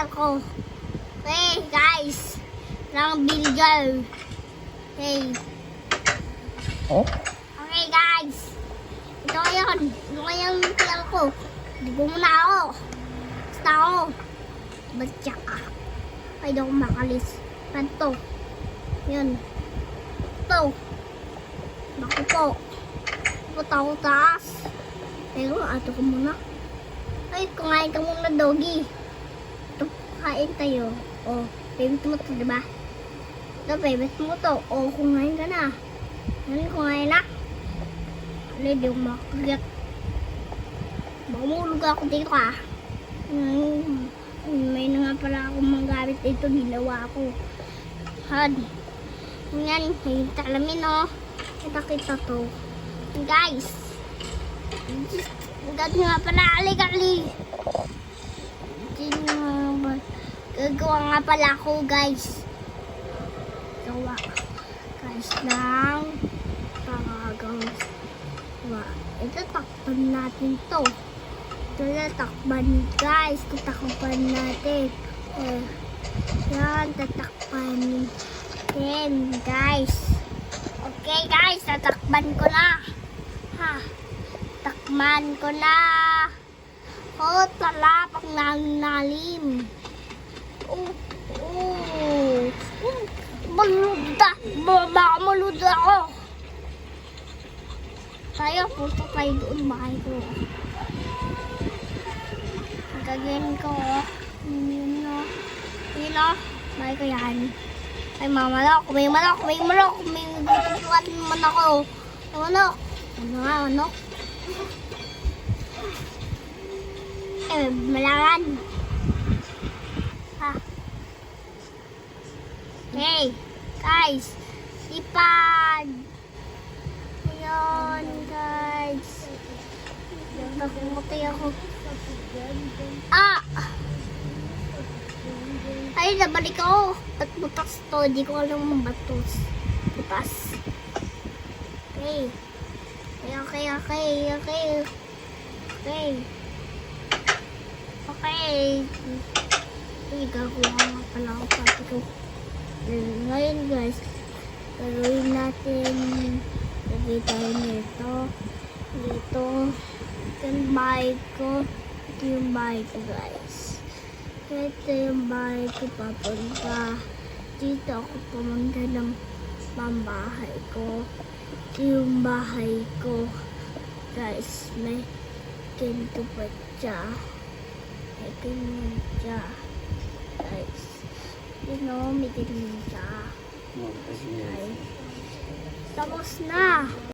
ako. Okay, guys. Lang bilgal. Okay. Oh? Okay, guys. Ito yun. Ito yung TL ko. Dibo mo na ako. Basta ako. Batya ka. Ay, di ako makalis. Ganto. Yun. Ito. Naku po. Punta ako taas. Pero, ato ko muna. Ay, kumain ka muna, doggy. Ito, kain tayo. O, favorite mo to, diba? Ito, favorite mo to. O, kumain ka na. Ano, kumain na? Ano, di ako makagat. Baka mahulog ako dito, ah. May na nga pala akong mga gamit dito. Nilawa ako. Han. Yan, may talamin, oh. Kita to. Guys. Gagawin nga pala. Ali. Gagawa nga pala ako, guys. Gawa. Guys, ng pagagawa. Ito, takpan natin to. Ito na, takpan, guys. Tatakpan natin. Yan, tatakpan natin, guys. Okay, guys. Tatakpan ko na. Ha. Takman ko na. Oh, talapak ng lalim. Maluda. Baka maluda ako. Tayo, punta tayo doon. Bahay ko. Gagawin ko. Yun o. Yun o. Bahay ko yan. Ay, mamalok. May malok. May gutupuan naman ako. May manok. Ano nga, manok? Eh, malangan. Ha. Hey, guys. Ipad. Ayan, guys. Nakumutay ako. Ah! Ay, nabalik ako. Ba't butas to? Di ko alam mong batos. Butas. Okay. Okay. Uy, gagawa nga pala ako pati ko. Ngayon, guys, gagawin natin. Lagay tayo nito. Dito. Ito yung bahay ko. Ito yung bahay ko, guys. Ito yung bahay ko papunta. Dito ako pumunta ng pambahay ko. Ito yung bahay ko. Guys, may ganito pa siya. May ganyan siya. Guys, may ganyan siya. Tapos na.